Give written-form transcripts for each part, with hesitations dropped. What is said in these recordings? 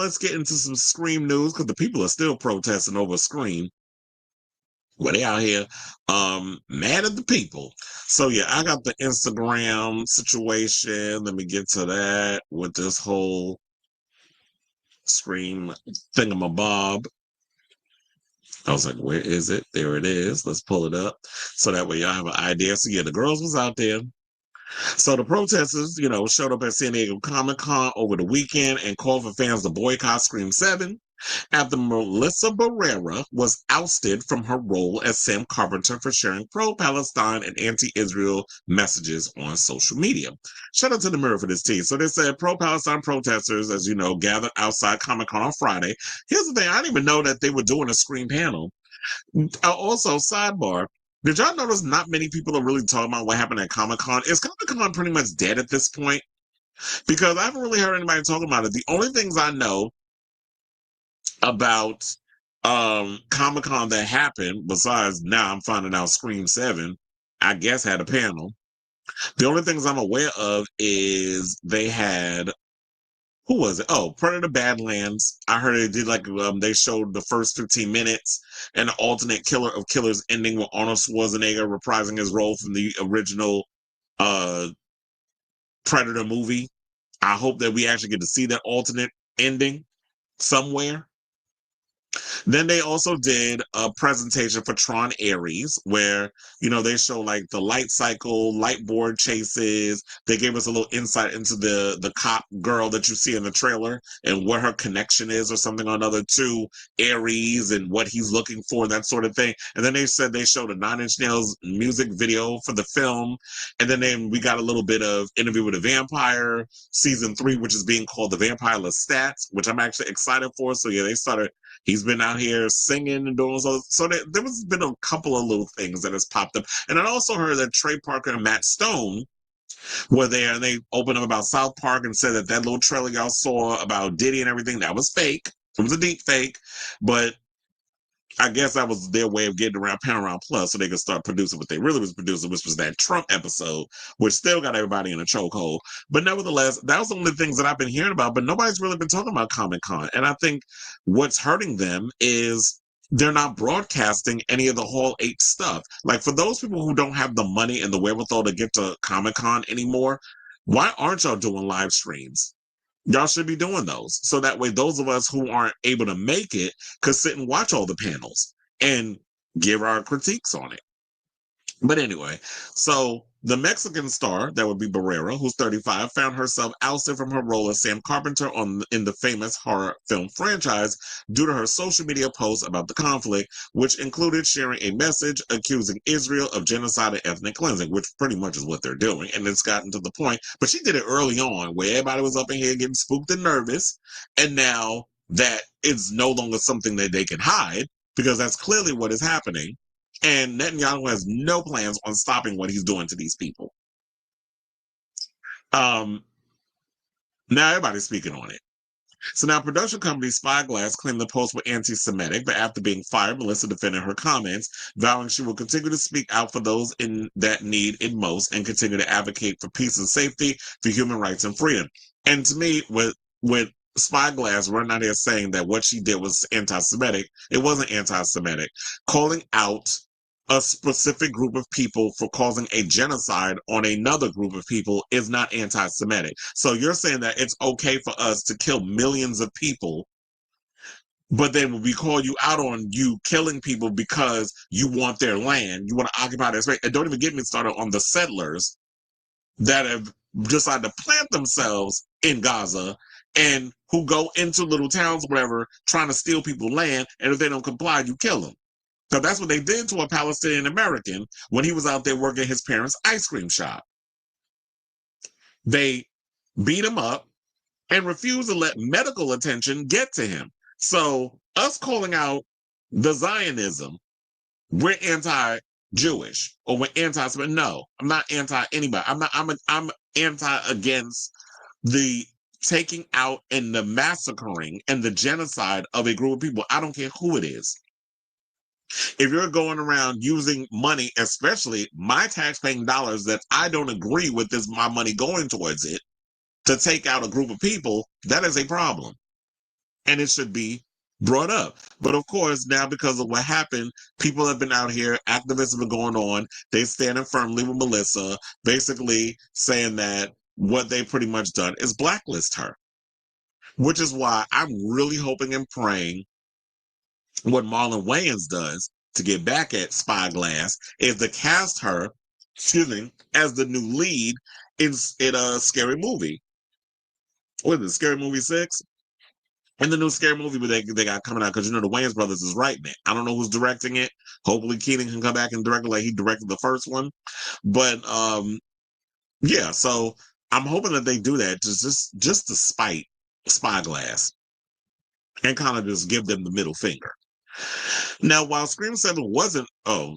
let's get into some Scream news because the people are still protesting over Scream. Well, they out here mad at the people. So yeah, I got the Instagram situation. Let me get to that with this whole Scream thingamabob. I was like, where is it? There it is. Let's pull it up. So that way y'all have an idea. So yeah, the girls was out there. So the protesters, showed up at San Diego Comic-Con over the weekend and called for fans to boycott Scream 7 after Melissa Barrera was ousted from her role as Sam Carpenter for sharing pro-Palestine and anti-Israel messages on social media. Shout out to the Mirror for this tea. So they said pro-Palestine protesters, as you know, gathered outside Comic-Con on Friday. Here's the thing. I didn't even know that they were doing a Scream panel. Also, sidebar, did y'all notice not many people are really talking about what happened at Comic-Con? Is Comic-Con pretty much dead at this point? Because I haven't really heard anybody talking about it. The only things I know about Comic-Con that happened, besides now I'm finding out Scream 7, I guess had a panel. The only things I'm aware of is they had, who was it? Oh, Predator Badlands. I heard they did they showed the first 15 minutes and the alternate Killer of Killers ending with Arnold Schwarzenegger reprising his role from the original Predator movie. I hope that we actually get to see that alternate ending somewhere. Then they also did a presentation for Tron Ares where, they show the light cycle, light board chases. They gave us a little insight into the cop girl that you see in the trailer and what her connection is or something or another to Ares and what he's looking for, that sort of thing. And then they said they showed a Nine Inch Nails music video for the film. And then we got a little bit of Interview with a Vampire season 3, which is being called The Vampire Lestat, which I'm actually excited for. So yeah, he's been out here singing and doing so there was been a couple of little things that has popped up. And I also heard that Trey Parker and Matt Stone were there and they opened up about South Park and said that little trailer y'all saw about Diddy and everything, that was fake. It was a deep fake, but I guess that was their way of getting around Paramount Plus so they could start producing what they really was producing, which was that Trump episode, which still got everybody in a chokehold. But nevertheless, that was one of the things that I've been hearing about, but nobody's really been talking about Comic-Con. And I think what's hurting them is they're not broadcasting any of the Hall 8 stuff. Like for those people who don't have the money and the wherewithal to get to Comic-Con anymore, why aren't y'all doing live streams? Y'all should be doing those. So that way, those of us who aren't able to make it could sit and watch all the panels and give our critiques on it. But anyway, so the Mexican star, that would be Barrera, who's 35, found herself ousted from her role as Sam Carpenter in the famous horror film franchise due to her social media posts about the conflict, which included sharing a message accusing Israel of genocide and ethnic cleansing, which pretty much is what they're doing. And it's gotten to the point, but she did it early on where everybody was up in here getting spooked and nervous. And now that it's no longer something that they can hide, because that's clearly what is happening. And Netanyahu has no plans on stopping what he's doing to these people. Now everybody's speaking on it. So now production company Spyglass claimed the posts were anti-Semitic, but after being fired, Melissa defended her comments, vowing she will continue to speak out for those that need it most and continue to advocate for peace and safety, for human rights and freedom. And to me, with Spyglass running out here saying that what she did was anti-Semitic, it wasn't anti-Semitic. Calling out a specific group of people for causing a genocide on another group of people is not anti-Semitic. So you're saying that it's okay for us to kill millions of people, but then we call you out on you killing people because you want their land, you want to occupy their space. And don't even get me started on the settlers that have decided to plant themselves in Gaza and who go into little towns, whatever, trying to steal people's land. And if they don't comply, you kill them. So that's what they did to a Palestinian American when he was out there working at his parents' ice cream shop. They beat him up and refused to let medical attention get to him. So us calling out the Zionism, we're anti-Jewish or we're anti-Semitic. No, I'm not anti-anybody. I'm anti-against the taking out and the massacring and the genocide of a group of people. I don't care who it is. If you're going around using money, especially my tax-paying dollars that I don't agree with my money going towards it, to take out a group of people, that is a problem. and it should be brought up. But of course, now because of what happened, people have been out here, activists have been going on. They standing firmly with Melissa, basically saying that what they pretty much done is blacklist her, which is why I'm really hoping and praying what Marlon Wayans does to get back at Spyglass is to cast her, excuse me, as the new lead in a Scary Movie. What is it, Scary Movie 6? And the new Scary Movie they got coming out, because the Wayans brothers is writing it. I don't know who's directing it. Hopefully Keenan can come back and direct it like he directed the first one. But yeah, so I'm hoping that they do that just to spite Spyglass and kind of just give them the middle finger. Now, while Scream 7 wasn't,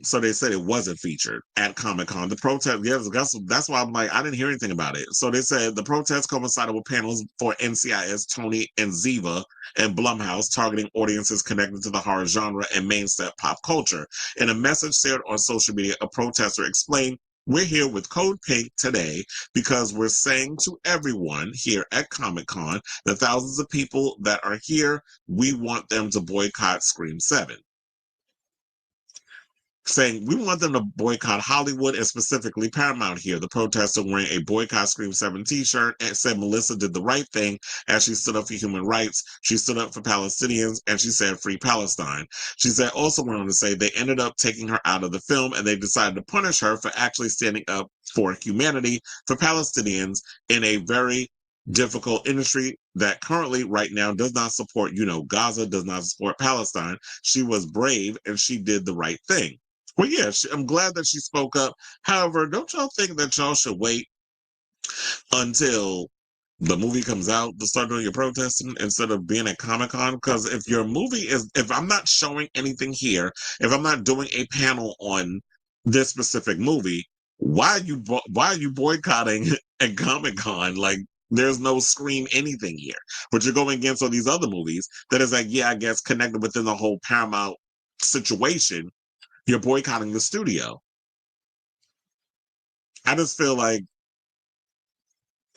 so they said it wasn't featured at Comic-Con. The protest, yes, that's why I'm like, I didn't hear anything about it. So they said the protest coincided with panels for NCIS, Tony, and Ziva and Blumhouse, targeting audiences connected to the horror genre and mainstream pop culture. In a message shared on social media, a protester explained, "We're here with Code Pink today because we're saying to everyone here at Comic-Con, the thousands of people that are here, we want them to boycott Scream 7. Saying we want them to boycott Hollywood and specifically Paramount here." The protester wearing a Boycott Scream 7 t-shirt and said Melissa did the right thing as she stood up for human rights. She stood up for Palestinians and she said free Palestine. She said also went on to say they ended up taking her out of the film and they decided to punish her for actually standing up for humanity, for Palestinians in a very difficult industry that currently right now does not support, Gaza does not support Palestine. She was brave and she did the right thing. Well, yeah, I'm glad that she spoke up. However, don't y'all think that y'all should wait until the movie comes out to start doing your protesting instead of being at Comic-Con? Because if I'm not showing anything here, if I'm not doing a panel on this specific movie, why are you boycotting at Comic-Con? Like, there's no Scream anything here. But you're going against all these other movies that is like, yeah, I guess connected within the whole Paramount situation. You're boycotting the studio. I just feel like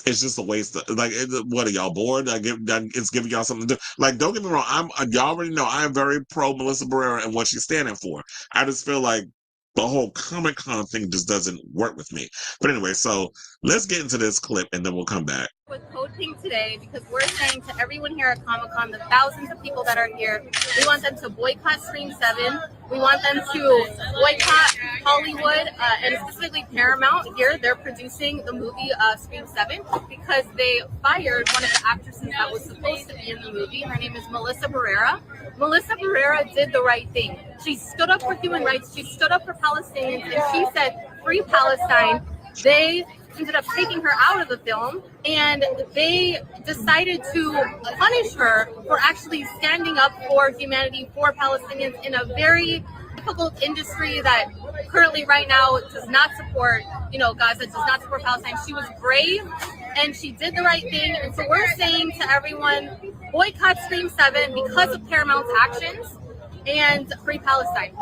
it's just a waste of, like, what are y'all bored? It's giving y'all something to do. Like, don't get me wrong, y'all already know I am very pro Melissa Barrera and what she's standing for. I just feel like the whole Comic-Con thing just doesn't work with me. But anyway, so let's get into this clip and then we'll come back. With Code Pink today, because we're saying to everyone here at Comic-Con, the thousands of people that are here, we want them to boycott Scream 7. We want them to boycott Hollywood, and specifically Paramount here. They're producing the movie Scream 7 because they fired one of the actresses that was supposed to be in the movie. Her name is Melissa Barrera. Melissa Barrera did the right thing. She stood up for human rights. She stood up for Palestinians, and she said, free Palestine. They ended up taking her out of the film, and they decided to punish her for actually standing up for humanity, for Palestinians in a very difficult industry that currently right now does not support, Gaza, does not support Palestine. She was brave and she did the right thing. And so we're saying to everyone, boycott Scream 7 because of Paramount's actions and free Palestine.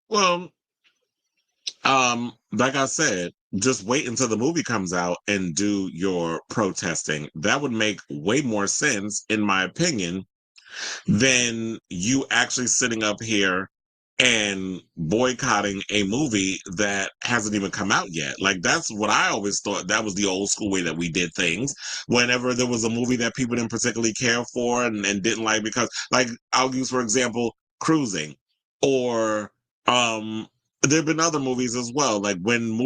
Well, like I said, just wait until the movie comes out and do your protesting. That would make way more sense, in my opinion, than you actually sitting up here and boycotting a movie that hasn't even come out yet. Like, that's what I always thought. That was the old school way that we did things. Whenever there was a movie that people didn't particularly care for and didn't like, because, like, I'll use, for example, Cruising, or there have been other movies as well. Like when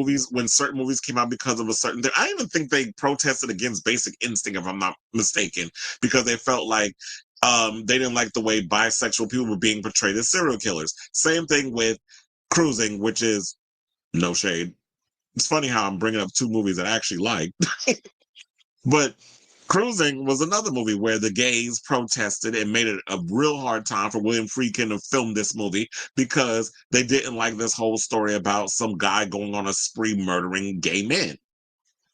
certain movies came out because of a certain thing. I even think they protested against Basic Instinct, if I'm not mistaken, because they felt like they didn't like the way bisexual people were being portrayed as serial killers. Same thing with Cruising, which is no shade. It's funny how I'm bringing up two movies that I actually like. But Cruising was another movie where the gays protested and made it a real hard time for William Friedkin to film this movie because they didn't like this whole story about some guy going on a spree murdering gay men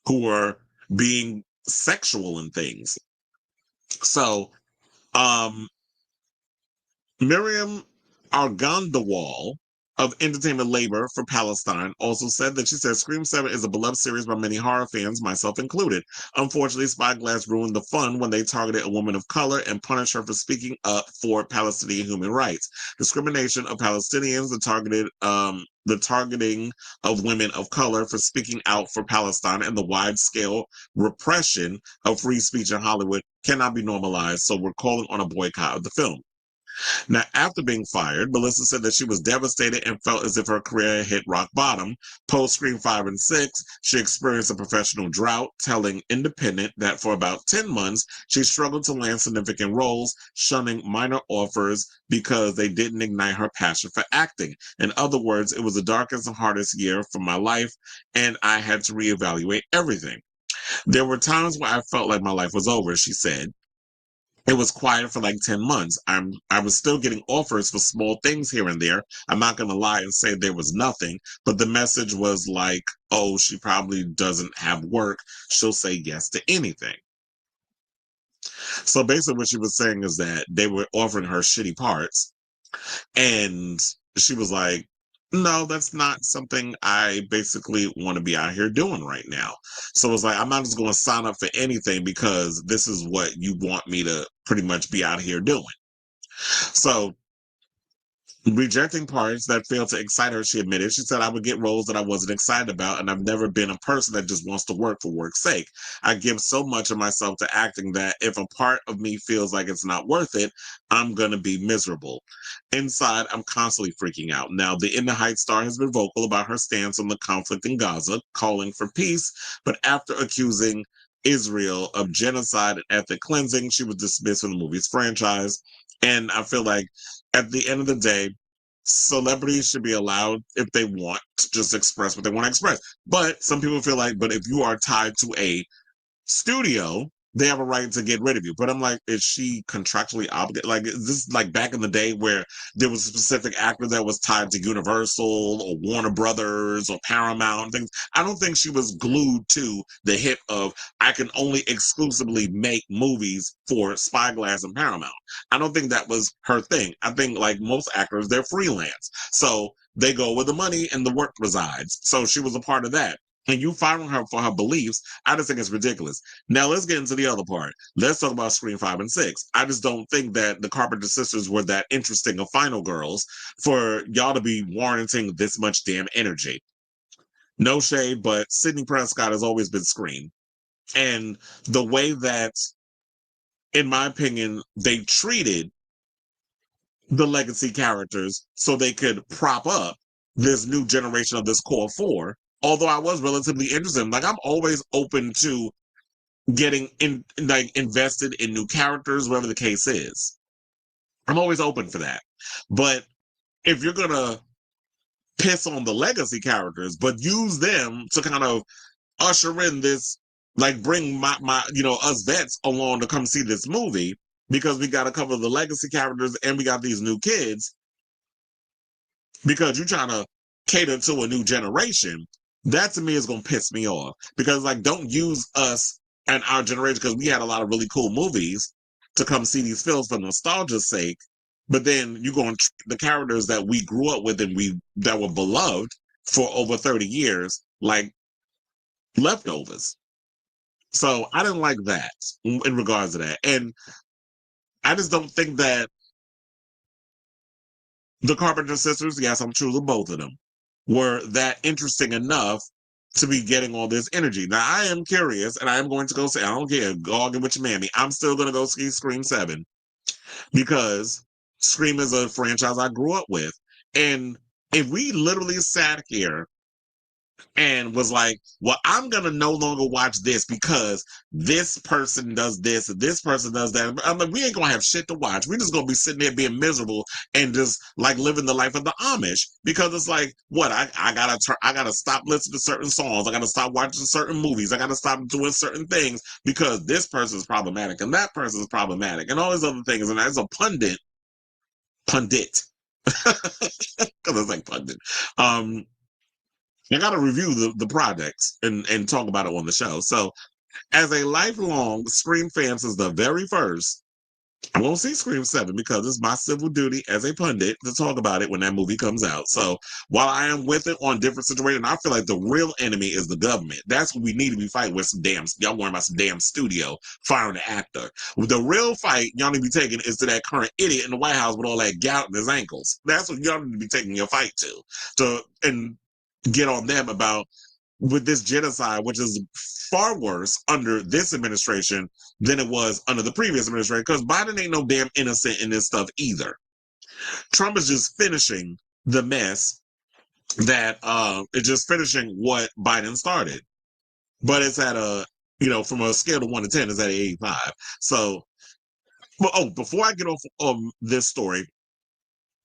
who were being sexual and things. So, Miriam Argandawal, of Entertainment Labor for Palestine also said that she said Scream 7 is a beloved series by many horror fans, myself included. Unfortunately, Spyglass ruined the fun when they targeted a woman of color and punished her for speaking up for Palestinian human rights. Discrimination of Palestinians, the targeting of women of color for speaking out for Palestine, and the wide-scale repression of free speech in Hollywood cannot be normalized, so we're calling on a boycott of the film. Now, after being fired, Melissa said that she was devastated and felt as if her career hit rock bottom. Post Scream 5 and 6, she experienced a professional drought, telling Independent that for about 10 months, she struggled to land significant roles, shunning minor offers because they didn't ignite her passion for acting. In other words, it was the darkest and hardest year for my life, and I had to reevaluate everything. There were times where I felt like my life was over, she said. It was quiet for like 10 months. I was still getting offers for small things here and there. I'm not going to lie and say there was nothing, but the message was like, oh, she probably doesn't have work. She'll say yes to anything. So basically what she was saying is that they were offering her shitty parts, and she was like, no, that's not something I basically want to be out here doing right now. So it's like, I'm not just going to sign up for anything because this is what you want me to pretty much be out here doing. So rejecting parts that failed to excite her, she admitted. She said, I would get roles that I wasn't excited about, and I've never been a person that just wants to work for work's sake. I give so much of myself to acting that if a part of me feels like it's not worth it, I'm going to be miserable. Inside, I'm constantly freaking out. Now, the In the Heights star has been vocal about her stance on the conflict in Gaza, calling for peace, but after accusing Israel of genocide and ethnic cleansing, she was dismissed from the movie's franchise. And I feel like at the end of the day, celebrities should be allowed, if they want, to just express what they want to express. But some people feel like, but if you are tied to a studio, they have a right to get rid of you. But I'm like, is she contractually obligated? Like, is this like back in the day where there was a specific actor that was tied to Universal or Warner Brothers or Paramount and things? I don't think she was glued to the hip of, I can only exclusively make movies for Spyglass and Paramount. I don't think that was her thing. I think like most actors, they're freelance. So they go where the money and the work resides. So she was a part of that. And you firing her for her beliefs, I just think it's ridiculous. Now let's get into the other part. Let's talk about Scream 5 and 6. I just don't think that the Carpenter sisters were that interesting of final girls for y'all to be warranting this much damn energy. No shade, but Sidney Prescott has always been Scream. And the way that, in my opinion, they treated the legacy characters so they could prop up this new generation of this core four. Although I was relatively interested, like I'm always open to getting in, like invested in new characters, whatever the case is. I'm always open for that. But if you're gonna piss on the legacy characters, but use them to kind of usher in this, like bring my us vets along to come see this movie because we got to cover the legacy characters and we got these new kids because you're trying to cater to a new generation. That to me is going to piss me off because like don't use us and our generation because we had a lot of really cool movies to come see these films for nostalgia's sake, but then you're going to treat the characters that we grew up with and that were beloved for over 30 years like leftovers. So I didn't like that in regards to that. And I just don't think that the Carpenter sisters, yes, I'm true to both of them, were that interesting enough to be getting all this energy. Now, I am curious, and I am going to go say, I don't care, go argue with your mammy. I'm still going to go see Scream 7 because Scream is a franchise I grew up with. And if we literally sat here and was like, well, I'm going to no longer watch this because this person does this and this person does that. I'm like, we ain't going to have shit to watch. We're just going to be sitting there being miserable and just like living the life of the Amish because it's like, what? I got to stop listening to certain songs. I got to stop watching certain movies. I got to stop doing certain things because this person is problematic and that person is problematic and all these other things. And as a pundit, because it's like pundit, I got to review the projects and talk about it on the show. So, as a lifelong Scream fan since the very first, I won't see Scream 7 because it's my civil duty as a pundit to talk about it when that movie comes out. So while I am with it on different situations, I feel like the real enemy is the government. That's what we need to be fighting with. Y'all worrying about some damn studio firing the actor. The real fight y'all need to be taking is to that current idiot in the White House with all that gout in his ankles. That's what y'all need to be taking your fight and get on them about with this genocide, which is far worse under this administration than it was under the previous administration, because Biden ain't no damn innocent in this stuff either. Trump is just finishing the mess that it's just finishing what Biden started. But it's at from a scale of 1 to 10, it's at 85. So, before I get off this story,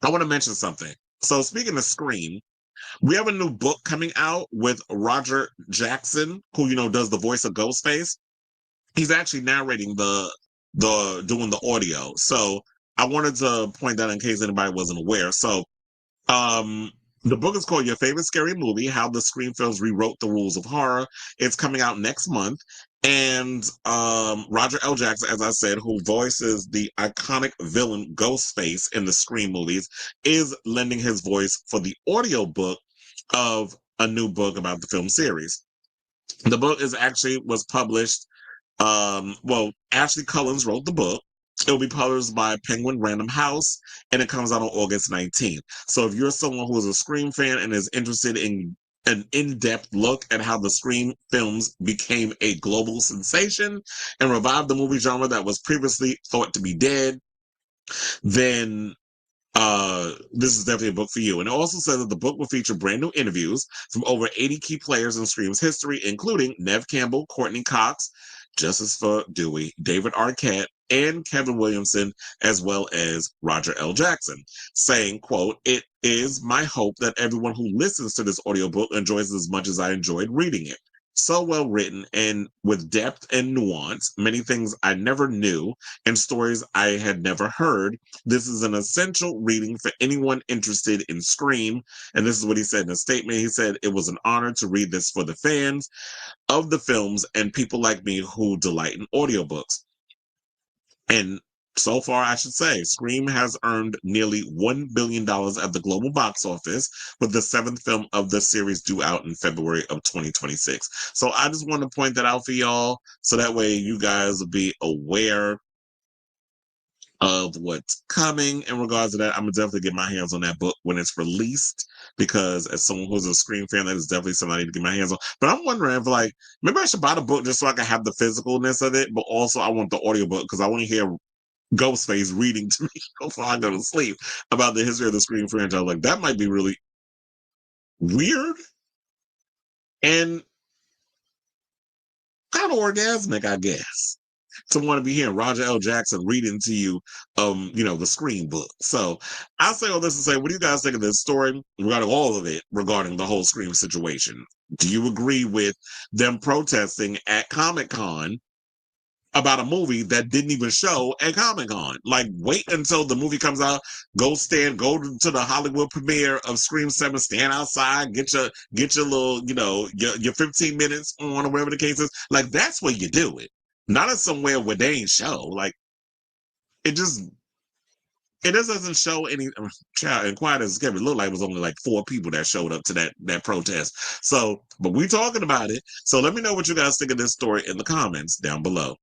I want to mention something. So speaking of Scream, we have a new book coming out with Roger Jackson, who does the voice of Ghostface. He's actually narrating doing the audio. So I wanted to point that in case anybody wasn't aware. So the book is called Your Favorite Scary Movie: How the Scream Films Rewrote the Rules of Horror. It's coming out next month. And Roger L. Jackson, as I said, who voices the iconic villain Ghostface in the Scream movies, is lending his voice for the audio book of a new book about the film series. The book was published. Ashley Cullins wrote the book. It will be published by Penguin Random House, and it comes out on August 19th. So if you're someone who is a Scream fan and is interested in an in-depth look at how the Scream films became a global sensation and revived the movie genre that was previously thought to be dead, then this is definitely a book for you. And it also says that the book will feature brand new interviews from over 80 key players in Scream's history, including Neve Campbell, Courtney Cox, Justice for Dewey, David Arquette, and Kevin Williamson, as well as Roger L. Jackson, saying, quote, "It is my hope that everyone who listens to this audiobook enjoys it as much as I enjoyed reading it. So well written and with depth and nuance, many things I never knew and stories I had never heard. This is an essential reading for anyone interested in Scream." And this is what he said in a statement. He said, "It was an honor to read this for the fans of the films and people like me who delight in audiobooks." And so far, I should say, Scream has earned nearly $1 billion at the global box office, with the 7th film of the series due out in February of 2026. So I just want to point that out for y'all, so that way you guys will be aware of what's coming in regards to that. I'm going to definitely get my hands on that book when it's released, because as someone who's a Scream fan, that is definitely something I need to get my hands on. But I'm wondering if, maybe I should buy the book just so I can have the physicalness of it, but also I want the audiobook because I want to hear Ghostface reading to me before I go to sleep about the history of the Scream franchise. Like, that might be really weird and kind of orgasmic, I guess, to want to be hearing Roger L. Jackson reading to you, the Scream book. So I'll say all this to say, what do you guys think of this story regarding all of it, regarding the whole Scream situation? Do you agree with them protesting at Comic-Con about a movie that didn't even show at Comic-Con? Like, wait until the movie comes out, go to the Hollywood premiere of Scream 7, stand outside, get your little, your 15 minutes on, or whatever the case is. Like, that's where you do it. Not at somewhere where they ain't show. Like, it just doesn't show any child. And quiet as it can, it looked like it was only like 4 people that showed up to that protest. So, but we talking about it. So let me know what you guys think of this story in the comments down below.